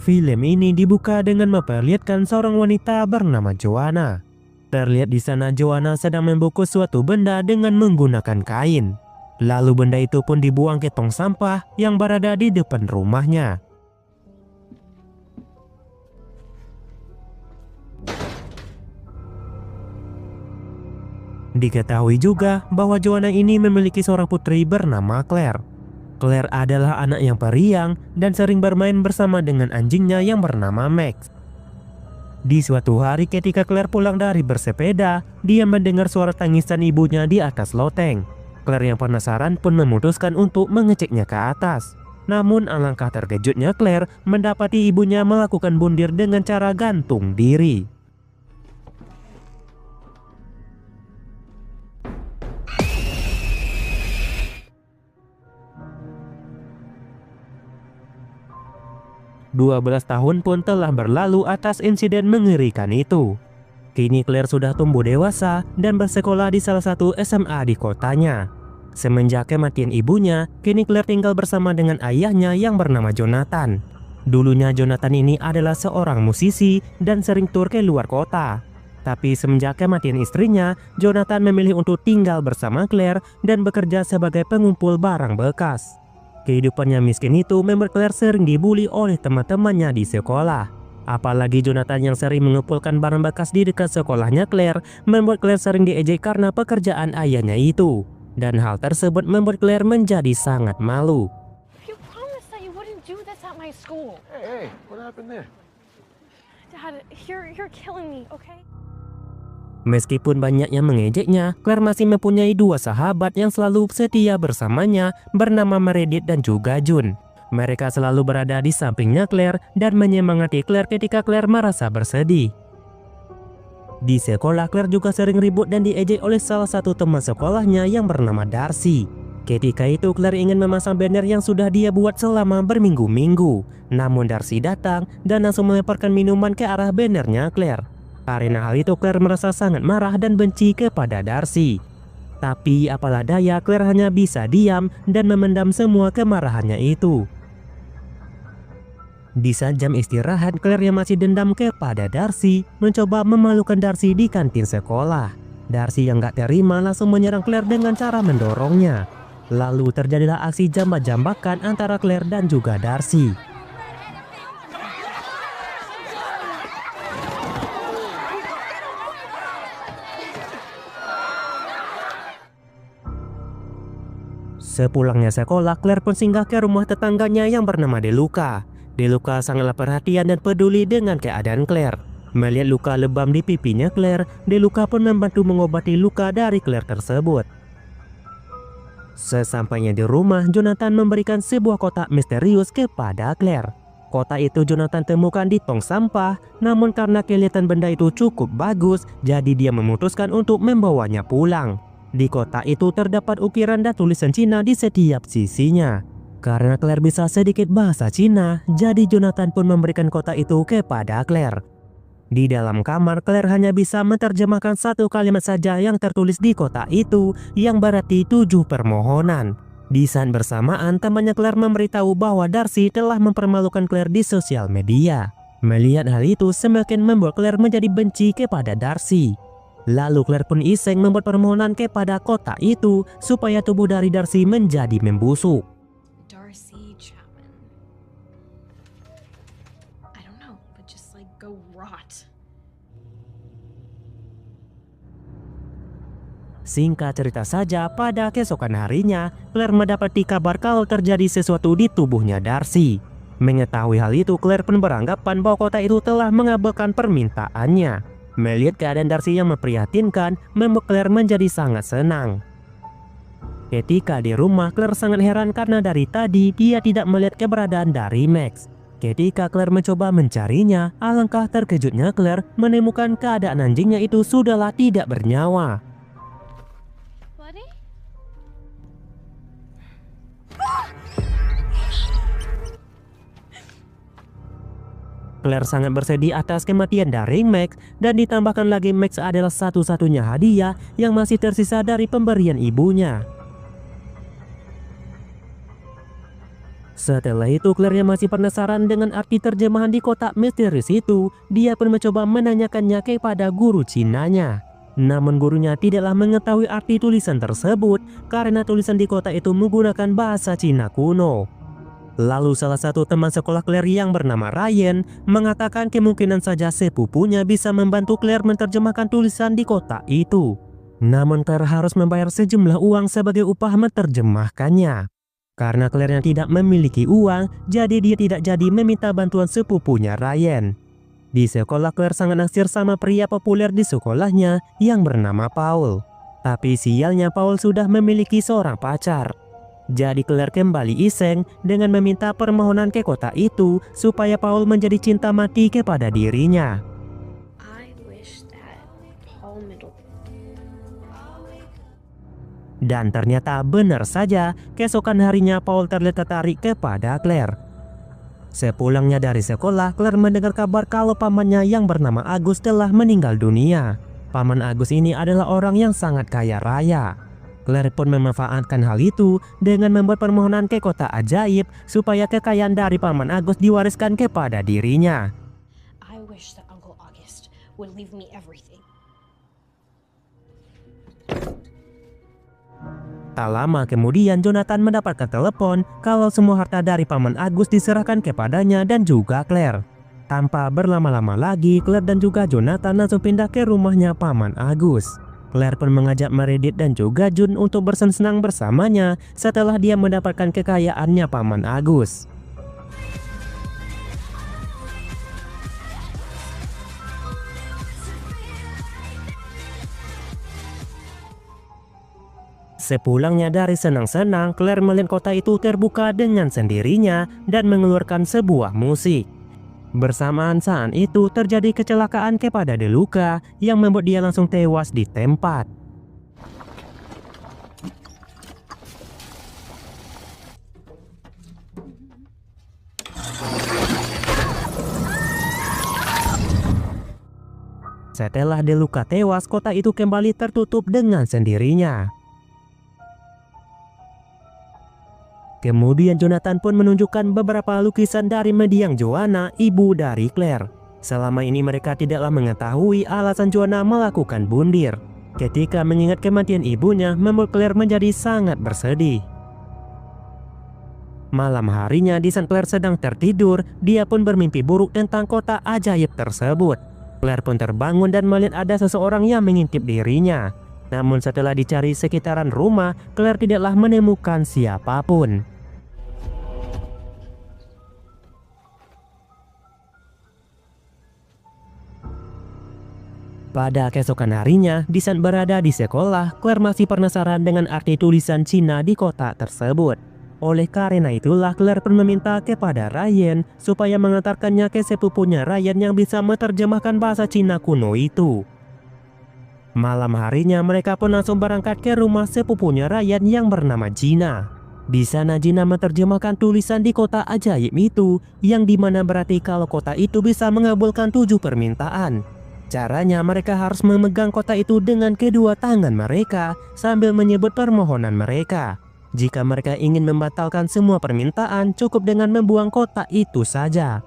Film ini dibuka dengan memperlihatkan seorang wanita bernama Joanna. Terlihat di sana Joanna sedang membungkus suatu benda dengan menggunakan kain. Lalu benda itu pun dibuang ke tong sampah yang berada di depan rumahnya. Diketahui juga bahwa Joanna ini memiliki seorang putri bernama Claire. Claire adalah anak yang periang dan sering bermain bersama dengan anjingnya yang bernama Max. Di suatu hari ketika Claire pulang dari bersepeda, dia mendengar suara tangisan ibunya di atas loteng. Claire yang penasaran pun memutuskan untuk mengeceknya ke atas. Namun alangkah terkejutnya Claire mendapati ibunya melakukan bundir dengan cara gantung diri. "12 tahun pun telah berlalu atas insiden mengerikan itu. Kini Claire sudah tumbuh dewasa dan bersekolah di salah satu SMA di kotanya. Semenjak kematian ibunya, kini Claire tinggal bersama dengan ayahnya yang bernama Jonathan. Dulunya Jonathan ini adalah seorang musisi dan sering tur ke luar kota. Tapi semenjak kematian istrinya, Jonathan memilih untuk tinggal bersama Claire dan bekerja sebagai pengumpul barang bekas. Kehidupannya miskin itu membuat Claire sering dibully oleh teman-temannya di sekolah. Apalagi Jonathan yang sering mengumpulkan barang bekas di dekat sekolahnya Claire membuat Claire sering diejek karena pekerjaan ayahnya itu. Dan hal tersebut membuat Claire menjadi sangat malu. You promised that you wouldn't do this at my school. Hey, what happened there? Dad, you're killing me, okay? Meskipun banyak yang mengejeknya, Claire masih mempunyai dua sahabat yang selalu setia bersamanya bernama Meredith dan juga June. Mereka selalu berada di sampingnya Claire dan menyemangati Claire ketika Claire merasa bersedih. Di sekolah Claire juga sering ribut dan diejek oleh salah satu teman sekolahnya yang bernama Darcy. Ketika itu Claire ingin memasang banner yang sudah dia buat selama berminggu-minggu. Namun Darcy datang dan langsung melemparkan minuman ke arah bannernya Claire. Karena hal itu Claire merasa sangat marah dan benci kepada Darcy. Tapi apalah daya, Claire hanya bisa diam dan memendam semua kemarahannya itu. Di saat jam istirahat, Claire yang masih dendam kepada Darcy mencoba memalukan Darcy di kantin sekolah. Darcy yang gak terima langsung menyerang Claire dengan cara mendorongnya. Lalu terjadilah aksi jambak-jambakan antara Claire dan juga Darcy. Sepulangnya sekolah, Claire pun singgah ke rumah tetangganya yang bernama Deluca. Deluca sangatlah perhatian dan peduli dengan keadaan Claire. Melihat luka lebam di pipinya Claire, Deluca pun membantu mengobati luka dari Claire tersebut. Sesampainya di rumah, Jonathan memberikan sebuah kotak misterius kepada Claire. Kotak itu Jonathan temukan di tong sampah, namun karena kelihatan benda itu cukup bagus, jadi dia memutuskan untuk membawanya pulang. Di kotak itu terdapat ukiran dan tulisan Cina di setiap sisinya. Karena Claire bisa sedikit bahasa Cina, jadi Jonathan pun memberikan kotak itu kepada Claire. Di dalam kamar, Claire hanya bisa menerjemahkan satu kalimat saja yang tertulis di kotak itu, yang berarti 7 permohonan. Di saat bersamaan, temannya Claire memberitahu bahwa Darcy telah mempermalukan Claire di sosial media. Melihat hal itu semakin membuat Claire menjadi benci kepada Darcy. Lalu Claire pun iseng membuat permohonan kepada kotak itu supaya tubuh dari Darcy menjadi membusuk. Darcy Chapman. I don't know, but just like go rot. Singkat cerita saja, pada keesokan harinya, Claire mendapati kabar kalau terjadi sesuatu di tubuhnya Darcy. Mengetahui hal itu, Claire pun beranggapan bahwa kotak itu telah mengabulkan permintaannya. Melihat keadaan Darcy yang memprihatinkan, membuat Claire menjadi sangat senang. Ketika di rumah, Claire sangat heran karena dari tadi dia tidak melihat keberadaan dari Max. Ketika Claire mencoba mencarinya, alangkah terkejutnya Claire menemukan keadaan anjingnya itu sudahlah tidak bernyawa. Buddy? Claire sangat bersedih atas kematian dari Max, dan ditambahkan lagi Max adalah satu-satunya hadiah yang masih tersisa dari pemberian ibunya. Setelah itu Claire yang masih penasaran dengan arti terjemahan di kotak misterius itu, dia pun mencoba menanyakannya kepada guru Cinanya. Namun gurunya tidaklah mengetahui arti tulisan tersebut karena tulisan di kotak itu menggunakan bahasa Cina kuno. Lalu salah satu teman sekolah Claire yang bernama Ryan mengatakan kemungkinan saja sepupunya bisa membantu Claire menerjemahkan tulisan di kotak itu. Namun Claire harus membayar sejumlah uang sebagai upah menerjemahkannya. Karena Claire yang tidak memiliki uang, jadi dia tidak jadi meminta bantuan sepupunya Ryan. Di sekolah Claire sangat naksir sama pria populer di sekolahnya yang bernama Paul. Tapi sialnya Paul sudah memiliki seorang pacar. Jadi Claire kembali iseng dengan meminta permohonan ke kota itu supaya Paul menjadi cinta mati kepada dirinya. I wish that Paul Middle. Dan ternyata benar saja, keesokan harinya Paul terlihat tertarik kepada Claire. Sepulangnya dari sekolah, Claire mendengar kabar kalau pamannya yang bernama Agus telah meninggal dunia. Paman Agus ini adalah orang yang sangat kaya raya. Claire pun memanfaatkan hal itu dengan membuat permohonan ke kota ajaib supaya kekayaan dari paman Agus diwariskan kepada dirinya. I wish that Uncle August would leave me everything. Tak lama kemudian Jonathan mendapatkan telepon kalau semua harta dari paman Agus diserahkan kepadanya dan juga Claire. Tanpa berlama-lama lagi, Claire dan juga Jonathan langsung pindah ke rumahnya paman Agus. Claire pun mengajak Meredith dan juga Jun untuk bersenang-senang bersamanya setelah dia mendapatkan kekayaannya paman Agus. Sepulangnya dari senang-senang, Claire melihat kota itu terbuka dengan sendirinya dan mengeluarkan sebuah musik. Bersamaan saat itu terjadi kecelakaan kepada Deluca yang membuat dia langsung tewas di tempat. Setelah Deluca tewas, kota itu kembali tertutup dengan sendirinya. Kemudian Jonathan pun menunjukkan beberapa lukisan dari mendiang Joanna, ibu dari Claire. Selama ini mereka tidaklah mengetahui alasan Joanna melakukan bundir. Ketika mengingat kematian ibunya, membuat Claire menjadi sangat bersedih. Malam harinya di saat Claire sedang tertidur, dia pun bermimpi buruk tentang kota ajaib tersebut. Claire pun terbangun dan melihat ada seseorang yang mengintip dirinya. Namun setelah dicari sekitaran rumah, Claire tidaklah menemukan siapapun. Pada keesokan harinya, di saat berada di sekolah, Claire masih penasaran dengan arti tulisan Cina di kotak tersebut. Oleh karena itulah Claire pun meminta kepada Ryan supaya mengantarkannya ke sepupunya Ryan yang bisa menerjemahkan bahasa Cina kuno itu. Malam harinya mereka pun langsung berangkat ke rumah sepupunya Ryan yang bernama Gina. Di sana Gina menerjemahkan tulisan di kota ajaib itu, yang dimana berarti kalau kota itu bisa mengabulkan 7 permintaan. Caranya mereka harus memegang kota itu dengan kedua tangan mereka sambil menyebut permohonan mereka. Jika mereka ingin membatalkan semua permintaan, cukup dengan membuang kota itu saja.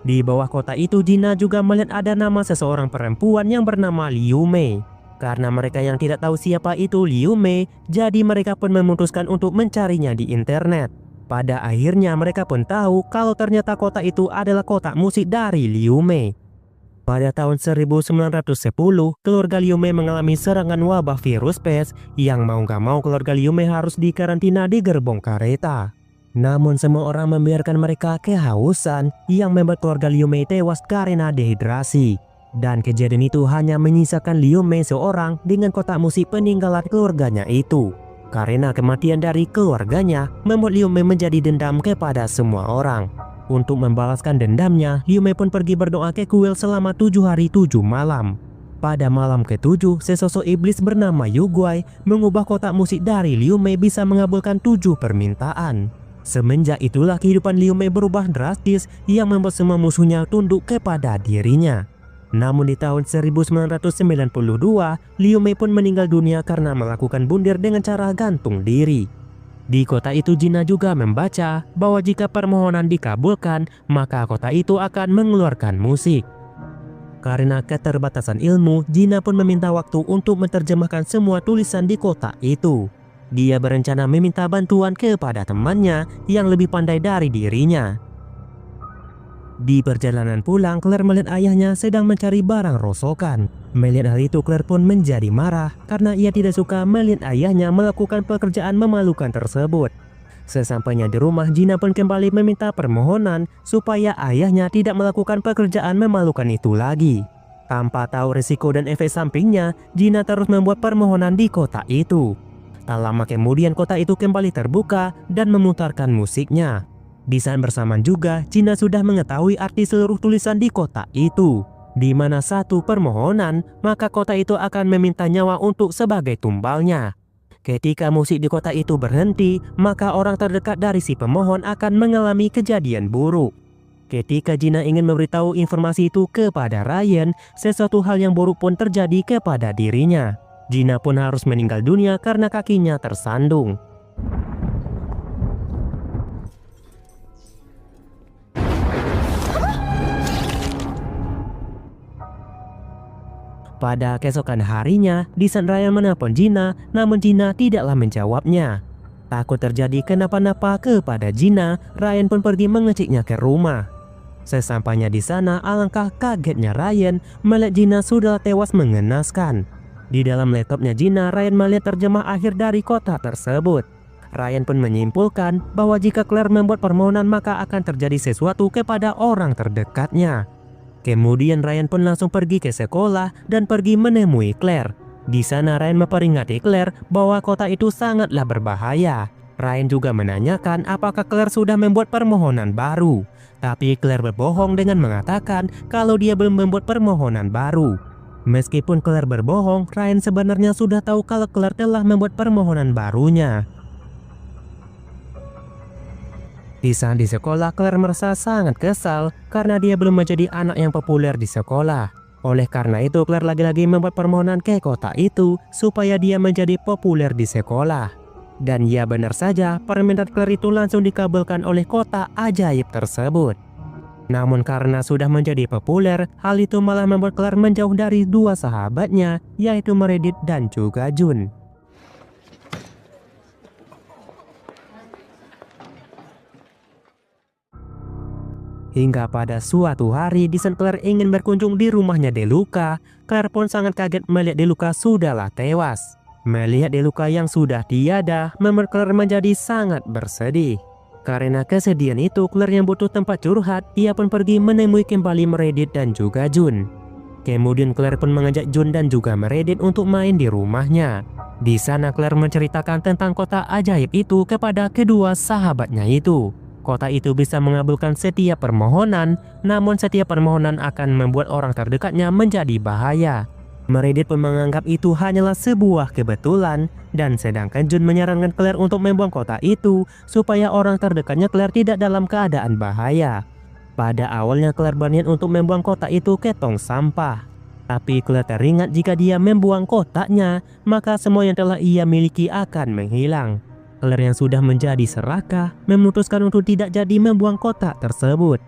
Di bawah kota itu Gina juga melihat ada nama seseorang perempuan yang bernama Liu Mei. Karena mereka yang tidak tahu siapa itu Liu Mei, jadi mereka pun memutuskan untuk mencarinya di internet. Pada akhirnya mereka pun tahu kalau ternyata kota itu adalah kotak musik dari Liu Mei. Pada tahun 1910, keluarga Liu Mei mengalami serangan wabah virus pes yang mau gak mau keluarga Liu Mei harus dikarantina di gerbong kereta. Namun semua orang membiarkan mereka kehausan yang membuat keluarga Liu Mei tewas karena dehidrasi. Dan kejadian itu hanya menyisakan Liu Mei seorang dengan kotak musik peninggalan keluarganya itu. Karena kematian dari keluarganya membuat Liu Mei menjadi dendam kepada semua orang. Untuk membalaskan dendamnya, Liu Mei pun pergi berdoa ke kuil selama 7 hari 7 malam. Pada malam ke-7, sesosok iblis bernama Yu Guai mengubah kotak musik dari Liu Mei bisa mengabulkan 7 permintaan. Semenjak itulah kehidupan Liu Mei berubah drastis yang membuat semua musuhnya tunduk kepada dirinya. Namun di tahun 1992, Liu Mei pun meninggal dunia karena melakukan bundir dengan cara gantung diri. Di kota itu Gina juga membaca bahwa jika permohonan dikabulkan, maka kota itu akan mengeluarkan musik. Karena keterbatasan ilmu, Gina pun meminta waktu untuk menerjemahkan semua tulisan di kota itu. Dia berencana meminta bantuan kepada temannya yang lebih pandai dari dirinya. Di perjalanan pulang, Claire melihat ayahnya sedang mencari barang rosokan. Melihat hal itu, Claire pun menjadi marah karena ia tidak suka melihat ayahnya melakukan pekerjaan memalukan tersebut. Sesampainya di rumah, Gina pun kembali meminta permohonan supaya ayahnya tidak melakukan pekerjaan memalukan itu lagi. Tanpa tahu risiko dan efek sampingnya, Gina terus membuat permohonan di kota itu. Tak lama kemudian kota itu kembali terbuka dan memutarkan musiknya. Di saat bersamaan juga, Gina sudah mengetahui arti seluruh tulisan di kota itu. Di mana satu permohonan, maka kota itu akan meminta nyawa untuk sebagai tumbalnya. Ketika musik di kota itu berhenti, maka orang terdekat dari si pemohon akan mengalami kejadian buruk. Ketika Gina ingin memberitahu informasi itu kepada Ryan, sesuatu hal yang buruk pun terjadi kepada dirinya. Gina pun harus meninggal dunia karena kakinya tersandung. Pada keesokan harinya, di saat Ryan menelpon Gina, namun Gina tidaklah menjawabnya. Takut terjadi kenapa-napa kepada Gina, Ryan pun pergi mengeceknya ke rumah. Sesampainya di sana, alangkah kagetnya Ryan melihat Gina sudah tewas mengenaskan. Di dalam laptopnya Gina, Ryan melihat terjemah akhir dari kota tersebut. Ryan pun menyimpulkan bahwa jika Claire membuat permohonan maka akan terjadi sesuatu kepada orang terdekatnya. Kemudian Ryan pun langsung pergi ke sekolah dan pergi menemui Claire. Di sana Ryan memperingati Claire bahwa kota itu sangatlah berbahaya. Ryan juga menanyakan apakah Claire sudah membuat permohonan baru. Tapi Claire berbohong dengan mengatakan kalau dia belum membuat permohonan baru. Meskipun Claire berbohong, Ryan sebenarnya sudah tahu kalau Claire telah membuat permohonan barunya. Di saat di sekolah, Claire merasa sangat kesal karena dia belum menjadi anak yang populer di sekolah. Oleh karena itu, Claire lagi-lagi membuat permohonan ke kota itu supaya dia menjadi populer di sekolah. Dan ya benar saja, permintaan Claire itu langsung dikabulkan oleh kota ajaib tersebut. Namun karena sudah menjadi populer, hal itu malah membuat Claire menjauh dari dua sahabatnya, yaitu Meredith dan juga June. Hingga pada suatu hari, di saat Claire ingin berkunjung di rumahnya Deluca, Claire pun sangat kaget melihat Deluca sudahlah tewas. Melihat Deluca yang sudah tiada, membuat Claire menjadi sangat bersedih. Karena kesedihan itu, Claire yang butuh tempat curhat, ia pun pergi menemui kembali Meredith dan juga June. Kemudian Claire pun mengajak June dan juga Meredith untuk main di rumahnya. Di sana Claire menceritakan tentang kota ajaib itu kepada kedua sahabatnya itu. Kota itu bisa mengabulkan setiap permohonan, namun setiap permohonan akan membuat orang terdekatnya menjadi bahaya. Meredith pun menganggap itu hanyalah sebuah kebetulan, dan sedangkan June menyarankan Claire untuk membuang kota itu supaya orang terdekatnya Claire tidak dalam keadaan bahaya. Pada awalnya Claire berniat untuk membuang kota itu ke tong sampah. Tapi Claire teringat jika dia membuang kotaknya, maka semua yang telah ia miliki akan menghilang. Claire yang sudah menjadi serakah memutuskan untuk tidak jadi membuang kotak tersebut.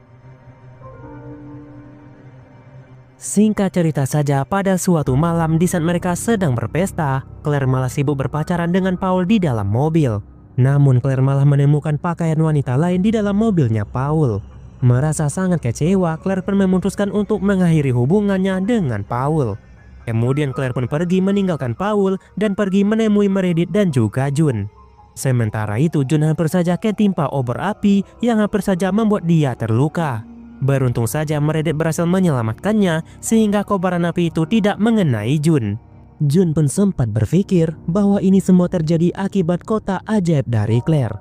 Singkat cerita saja, pada suatu malam di saat mereka sedang berpesta, Claire malah sibuk berpacaran dengan Paul di dalam mobil. Namun Claire malah menemukan pakaian wanita lain di dalam mobilnya Paul. Merasa sangat kecewa, Claire pun memutuskan untuk mengakhiri hubungannya dengan Paul. Kemudian Claire pun pergi meninggalkan Paul dan pergi menemui Meredith dan juga June. Sementara itu June hampir saja ketimpa obor api yang hampir saja membuat dia terluka. Beruntung saja Meredith berhasil menyelamatkannya sehingga kobaran api itu tidak mengenai June. June pun sempat berpikir bahwa ini semua terjadi akibat kota ajaib dari Claire.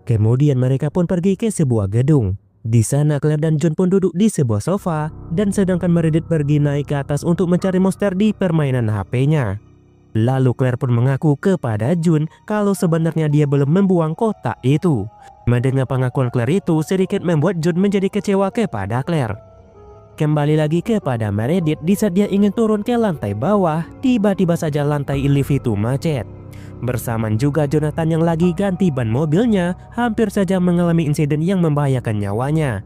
Kemudian mereka pun pergi ke sebuah gedung. Di sana Claire dan June pun duduk di sebuah sofa dan sedangkan Meredith pergi naik ke atas untuk mencari monster di permainan HP-nya. Lalu Claire pun mengaku kepada June kalau sebenarnya dia belum membuang kotak itu. Mendengar pengakuan Claire itu sedikit membuat June menjadi kecewa kepada Claire. Kembali lagi kepada Meredith, di saat dia ingin turun ke lantai bawah, tiba-tiba saja lantai lift itu macet. Bersamaan juga Jonathan yang lagi ganti ban mobilnya hampir saja mengalami insiden yang membahayakan nyawanya.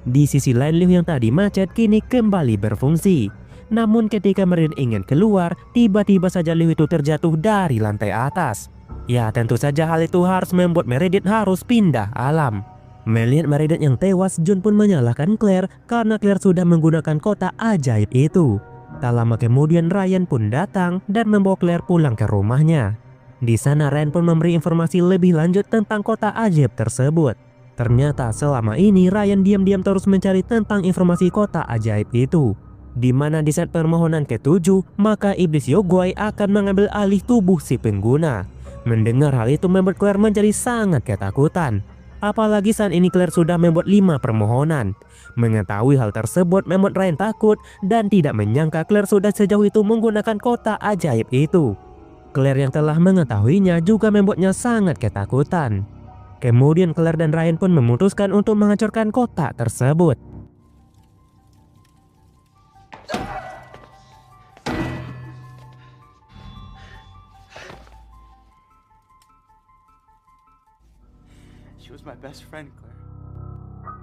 Di sisi lain, lift yang tadi macet kini kembali berfungsi. Namun ketika Meredith ingin keluar, tiba-tiba saja lift itu terjatuh dari lantai atas. Ya, tentu saja hal itu harus membuat Meredith harus pindah alam. Melihat Meredith yang tewas, John pun menyalahkan Claire karena Claire sudah menggunakan kotak ajaib itu. Tak lama kemudian Ryan pun datang dan membawa Claire pulang ke rumahnya. Di sana Ryan pun memberi informasi lebih lanjut tentang kotak ajaib tersebut. Ternyata selama ini Ryan diam-diam terus mencari tentang informasi kotak ajaib itu. Di mana di saat permohonan ke-7, maka iblis Yogwai akan mengambil alih tubuh si pengguna. Mendengar hal itu membuat Claire menjadi sangat ketakutan. Apalagi saat ini Claire sudah membuat 5 permohonan. Mengetahui hal tersebut membuat Ryan takut dan tidak menyangka Claire sudah sejauh itu menggunakan kotak ajaib itu. Claire yang telah mengetahuinya juga membuatnya sangat ketakutan. Kemudian Claire dan Ryan pun memutuskan untuk menghancurkan kotak tersebut. She was my best friend, Claire.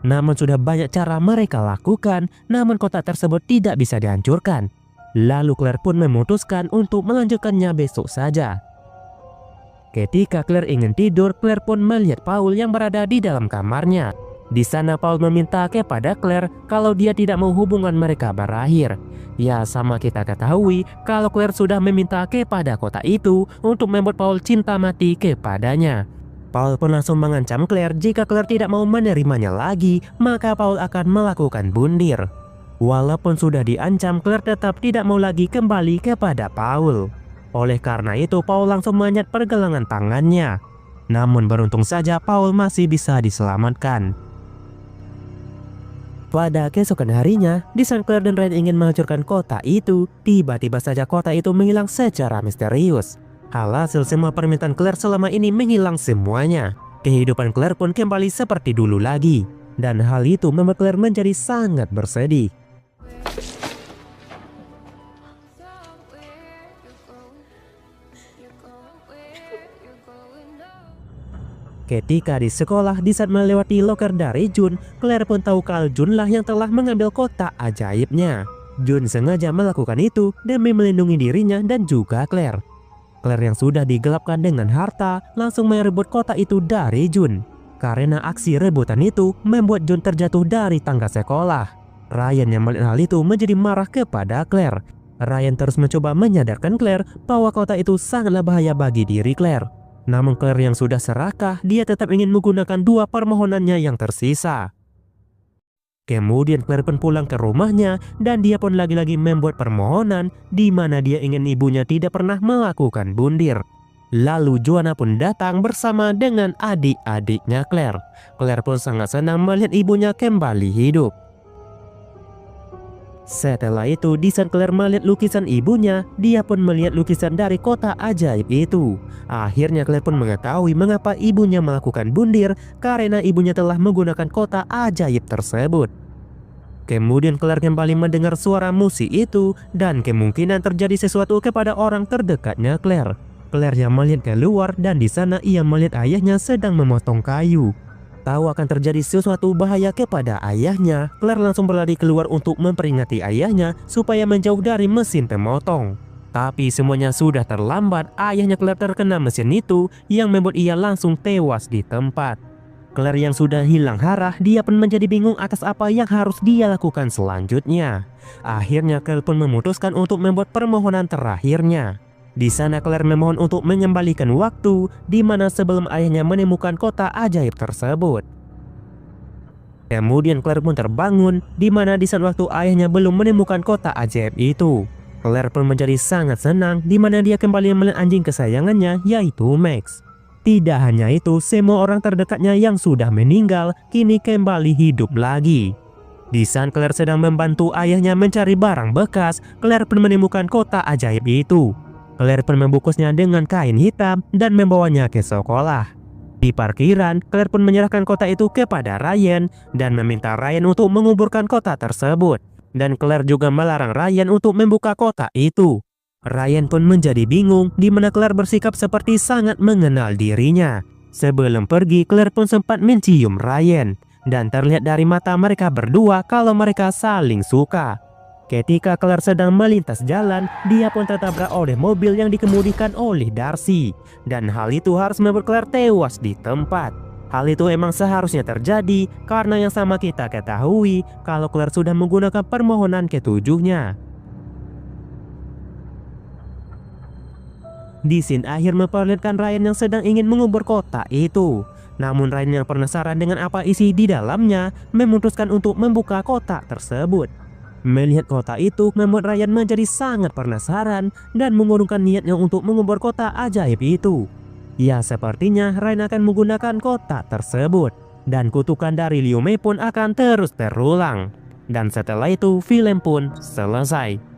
Namun sudah banyak cara mereka lakukan, namun kotak tersebut tidak bisa dihancurkan. Lalu Claire pun memutuskan untuk melanjutkannya besok saja. Ketika Claire ingin tidur, Claire pun melihat Paul yang berada di dalam kamarnya. Di sana Paul meminta kepada Claire kalau dia tidak mau hubungan mereka berakhir. Ya, sama kita ketahui kalau Claire sudah meminta kepada kotak itu untuk membuat Paul cinta mati kepadanya. Paul pun langsung mengancam Claire jika Claire tidak mau menerimanya lagi, maka Paul akan melakukan bundir. Walaupun sudah diancam, Claire tetap tidak mau lagi kembali kepada Paul. Oleh karena itu, Paul langsung menyayat pergelangan tangannya. Namun beruntung saja Paul masih bisa diselamatkan. Pada keesokan harinya, di saat Claire dan Ryan ingin menghancurkan kotak itu, tiba-tiba saja kotak itu menghilang secara misterius. Alhasil semua permintaan Claire selama ini menghilang semuanya. Kehidupan Claire pun kembali seperti dulu lagi. Dan hal itu membuat Claire menjadi sangat bersedih. Ketika di sekolah, di saat melewati loker dari Jun, Claire pun tahu kalau Jun lah yang telah mengambil kotak ajaibnya. Jun sengaja melakukan itu demi melindungi dirinya dan juga Claire. Claire yang sudah digelapkan dengan harta langsung merebut kotak itu dari Jun. Karena aksi rebutan itu membuat Jun terjatuh dari tangga sekolah. Ryan yang melihat hal itu menjadi marah kepada Claire. Ryan terus mencoba menyadarkan Claire bahwa kotak itu sangatlah bahaya bagi diri Claire. Namun Claire yang sudah serakah, dia tetap ingin menggunakan 2 permohonannya yang tersisa. Kemudian Claire pun pulang ke rumahnya dan dia pun lagi-lagi membuat permohonan di mana dia ingin ibunya tidak pernah melakukan bundir. Lalu Joanna pun datang bersama dengan adik-adiknya Claire. Claire pun sangat senang melihat ibunya kembali hidup. Setelah itu, di saat Claire melihat lukisan ibunya, dia pun melihat lukisan dari kotak ajaib itu. Akhirnya Claire pun mengetahui mengapa ibunya melakukan bundir karena ibunya telah menggunakan kotak ajaib tersebut. Kemudian Claire kembali mendengar suara musik itu dan kemungkinan terjadi sesuatu kepada orang terdekatnya Claire. Claire yang melihat keluar dan di sana ia melihat ayahnya sedang memotong kayu. Tahu akan terjadi sesuatu bahaya kepada ayahnya, Claire langsung berlari keluar untuk memperingati ayahnya supaya menjauh dari mesin pemotong. Tapi semuanya sudah terlambat, ayahnya Claire terkena mesin itu yang membuat ia langsung tewas di tempat. Claire yang sudah hilang arah, dia pun menjadi bingung atas apa yang harus dia lakukan selanjutnya. Akhirnya Claire pun memutuskan untuk membuat permohonan terakhirnya. Di sana Claire memohon untuk mengembalikan waktu di mana sebelum ayahnya menemukan kotak ajaib tersebut. Kemudian Claire pun terbangun di mana di saat waktu ayahnya belum menemukan kotak ajaib itu. Claire pun menjadi sangat senang di mana dia kembali melihat anjing kesayangannya yaitu Max. Tidak hanya itu, semua orang terdekatnya yang sudah meninggal kini kembali hidup lagi. Di saat Claire sedang membantu ayahnya mencari barang bekas, Claire pun menemukan kotak ajaib itu. Claire pun membungkusnya dengan kain hitam dan membawanya ke sekolah. Di parkiran, Claire pun menyerahkan kotak itu kepada Ryan dan meminta Ryan untuk menguburkan kotak tersebut. Dan Claire juga melarang Ryan untuk membuka kotak itu. Ryan pun menjadi bingung di mana Claire bersikap seperti sangat mengenal dirinya. Sebelum pergi, Claire pun sempat mencium Ryan dan terlihat dari mata mereka berdua kalau mereka saling suka. Ketika Claire sedang melintas jalan, dia pun tertabrak oleh mobil yang dikemudikan oleh Darcy. Dan hal itu harus membuat Claire tewas di tempat. Hal itu emang seharusnya terjadi karena yang sama kita ketahui kalau Claire sudah menggunakan permohonan ketujuhnya. Di scene akhir memperlihatkan Ryan yang sedang ingin mengubur kotak itu. Namun Ryan yang penasaran dengan apa isi di dalamnya memutuskan untuk membuka kotak tersebut. Melihat kotak itu membuat Ryan menjadi sangat penasaran dan mengurungkan niatnya untuk mengubur kotak ajaib itu. Ya, sepertinya Ryan akan menggunakan kotak tersebut dan kutukan dari Liu Mei pun akan terus terulang. Dan setelah itu film pun selesai.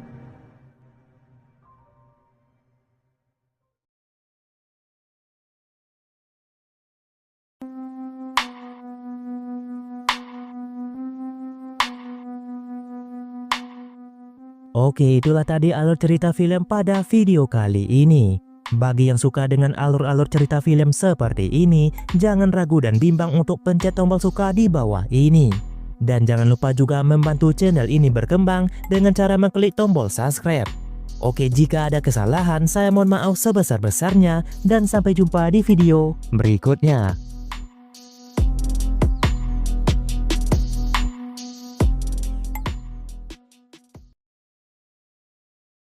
Oke, itulah tadi alur cerita film pada video kali ini. Bagi yang suka dengan alur-alur cerita film seperti ini, jangan ragu dan bimbang untuk pencet tombol suka di bawah ini. Dan jangan lupa juga membantu channel ini berkembang dengan cara mengklik tombol subscribe. Oke, jika ada kesalahan, saya mohon maaf sebesar-besarnya dan sampai jumpa di video berikutnya.